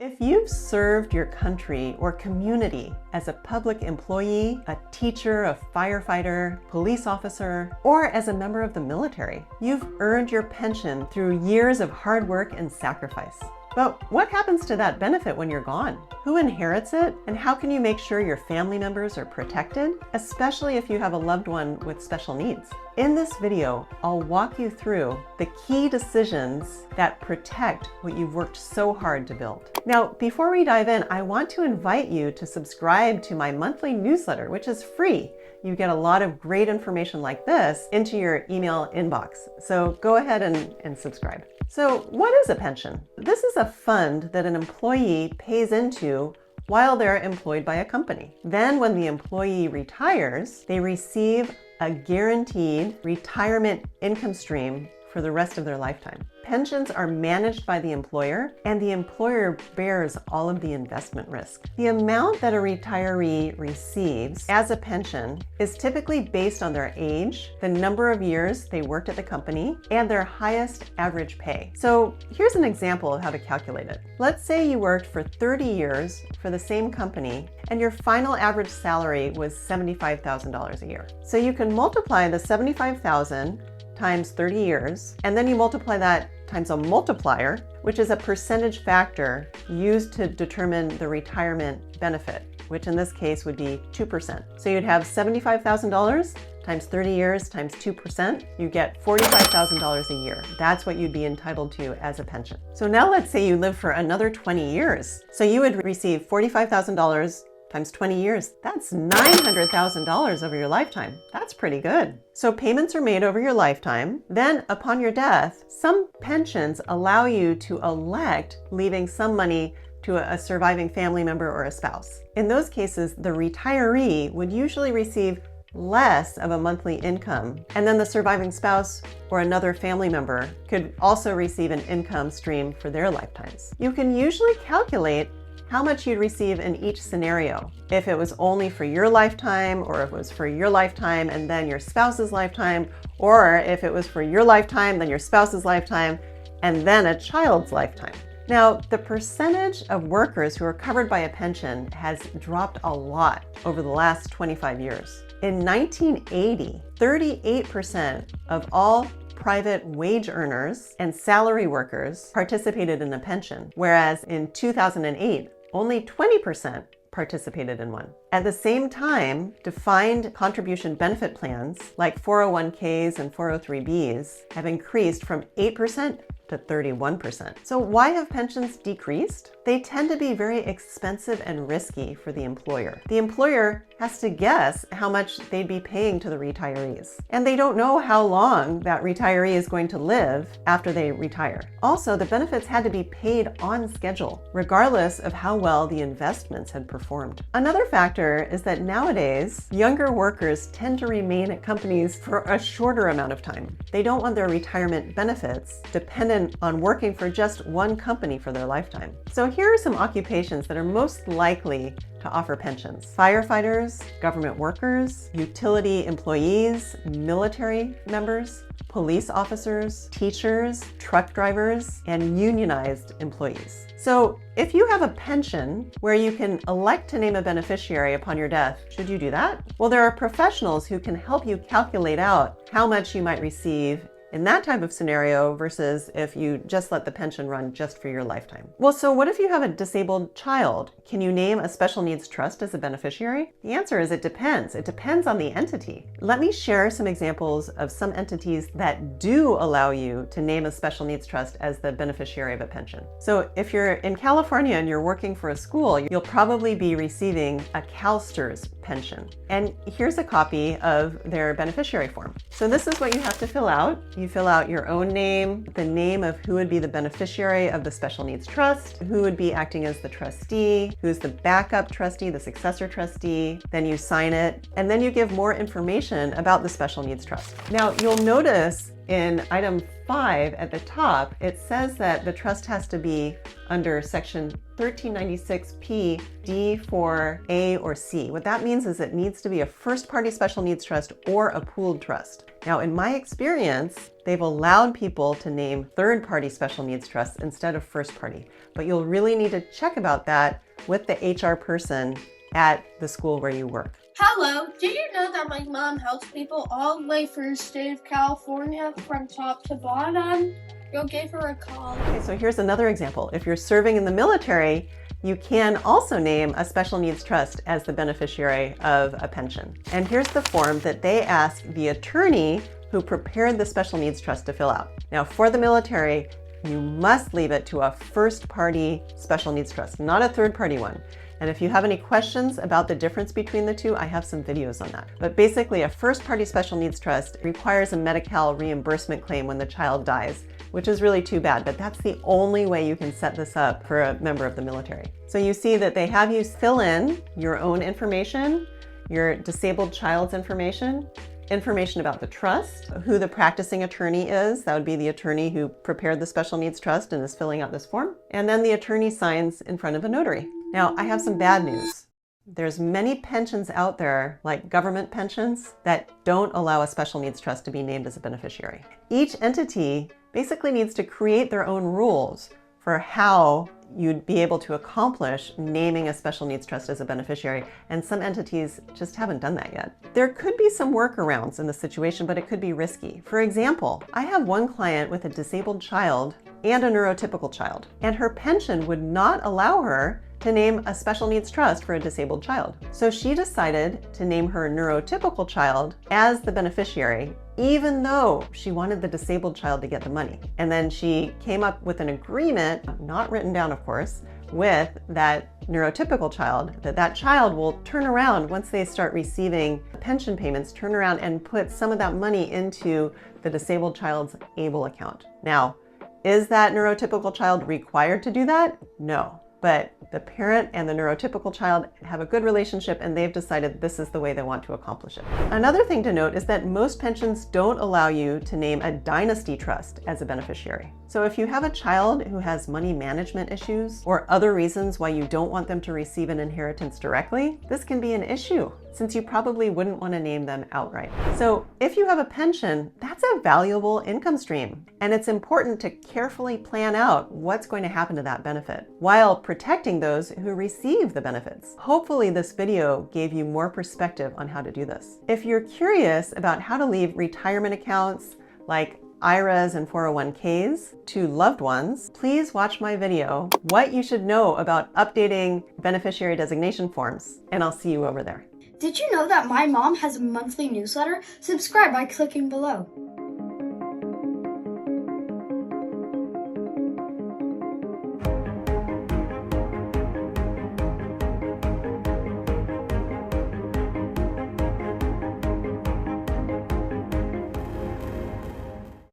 If you've served your country or community as a public employee, a teacher, a firefighter, police officer, or as a member of the military, you've earned your pension through years of hard work and sacrifice. But what happens to that benefit when you're gone? Who inherits it? And how can you make sure your family members are protected, especially if you have a loved one with special needs? In this video, I'll walk you through the key decisions that protect what you've worked so hard to build. Now, before we dive in, I want to invite you to subscribe to my monthly newsletter, which is free. You get a lot of great information like this into your email inbox. So go ahead and subscribe. So what is a pension? This is a fund that an employee pays into while they're employed by a company. Then when the employee retires, they receive a guaranteed retirement income stream for the rest of their lifetime. Pensions are managed by the employer, and the employer bears all of the investment risk. The amount that a retiree receives as a pension is typically based on their age, the number of years they worked at the company, and their highest average pay. So here's an example of how to calculate it. Let's say you worked for 30 years for the same company, and your final average salary was $75,000 a year. So you can multiply the $75,000 times 30 years, and then you multiply that times a multiplier, which is a percentage factor used to determine the retirement benefit, which in this case would be 2%. So you'd have $75,000 times 30 years times 2%, you get $45,000 a year. That's what you'd be entitled to as a pension. So now let's say you live for another 20 years. So you would receive $45,000 times 20 years, that's $900,000 over your lifetime. That's pretty good. So payments are made over your lifetime. Then upon your death, some pensions allow you to elect leaving some money to a surviving family member or a spouse. In those cases, the retiree would usually receive less of a monthly income, and then the surviving spouse or another family member could also receive an income stream for their lifetimes. You can usually calculate how much you'd receive in each scenario. If it was only for your lifetime, or if it was for your lifetime and then your spouse's lifetime, or if it was for your lifetime, then your spouse's lifetime, and then a child's lifetime. Now, the percentage of workers who are covered by a pension has dropped a lot over the last 25 years. In 1980, 38% of all private wage earners and salary workers participated in a pension, whereas in 2008, only 20% participated in one. At the same time, defined contribution benefit plans like 401ks and 403bs have increased from 8% to 31%. So why have pensions decreased? They tend to be very expensive and risky for the employer. The employer has to guess how much they'd be paying to the retirees, and they don't know how long that retiree is going to live after they retire. Also, the benefits had to be paid on schedule, regardless of how well the investments had performed. Another factor is that nowadays, younger workers tend to remain at companies for a shorter amount of time. They don't want their retirement benefits dependent on working for just one company for their lifetime. So here are some occupations that are most likely to offer pensions: firefighters, government workers, utility employees, military members, police officers, teachers, truck drivers, and unionized employees. So if you have a pension where you can elect to name a beneficiary upon your death, should you do that? Well, there are professionals who can help you calculate out how much you might receive in that type of scenario versus if you just let the pension run just for your lifetime. Well, so what if you have a disabled child? Can you name a special needs trust as a beneficiary? The answer is it depends. It depends on the entity. Let me share some examples of some entities that do allow you to name a special needs trust as the beneficiary of a pension. So if you're in California and you're working for a school, you'll probably be receiving a CalSTRS pension. And here's a copy of their beneficiary form. So this is what you have to fill out. You fill out your own name, the name of who would be the beneficiary of the special needs trust, who would be acting as the trustee, who's the backup trustee, the successor trustee. Then you sign it, and then you give more information about the special needs trust. Now, you'll notice In item 5 at the top, it says that the trust has to be under section 1396P D for A or C. What that means is it needs to be a first-party special needs trust or a pooled trust. Now, in my experience, they've allowed people to name third-party special needs trusts instead of first-party, but you'll really need to check about that with the HR person at the school where you work. Hello, did you know that my mom helps people all the way through the state of California from top to bottom? Go give her a call. Okay, so here's another example. If you're serving in the military, you can also name a special needs trust as the beneficiary of a pension. And here's the form that they ask the attorney who prepared the special needs trust to fill out. Now, for the military, you must leave it to a first-party special needs trust, not a third-party one. And if you have any questions about the difference between the two, I have some videos on that. But basically, a first-party special needs trust requires a Medi-Cal reimbursement claim when the child dies, which is really too bad, but that's the only way you can set this up for a member of the military. So you see that they have you fill in your own information, your disabled child's information about the trust, who the practicing attorney is, that would be the attorney who prepared the special needs trust and is filling out this form, and then the attorney signs in front of a notary. Now, I have some bad news. There's many pensions out there, like government pensions, that don't allow a special needs trust to be named as a beneficiary. Each entity basically needs to create their own rules for how you'd be able to accomplish naming a special needs trust as a beneficiary, and some entities just haven't done that yet. There could be some workarounds in the situation, but it could be risky. For example, I have one client with a disabled child and a neurotypical child, and her pension would not allow her to name a special needs trust for a disabled child. So she decided to name her neurotypical child as the beneficiary, even though she wanted the disabled child to get the money. And then she came up with an agreement, not written down of course, with that neurotypical child, that child will turn around once they start receiving pension payments, turn around and put some of that money into the disabled child's ABLE account. Now, is that neurotypical child required to do that? No. But the parent and the neurotypical child have a good relationship and they've decided this is the way they want to accomplish it. Another thing to note is that most pensions don't allow you to name a dynasty trust as a beneficiary. So if you have a child who has money management issues or other reasons why you don't want them to receive an inheritance directly, this can be an issue since you probably wouldn't want to name them outright. So if you have a pension, that's a valuable income stream, and it's important to carefully plan out what's going to happen to that benefit while protecting those who receive the benefits. Hopefully this video gave you more perspective on how to do this. If you're curious about how to leave retirement accounts like IRAs and 401ks to loved ones, please watch my video, What You Should Know About Updating Beneficiary Designation Forms, and I'll see you over there. Did you know that my mom has a monthly newsletter? Subscribe by clicking below.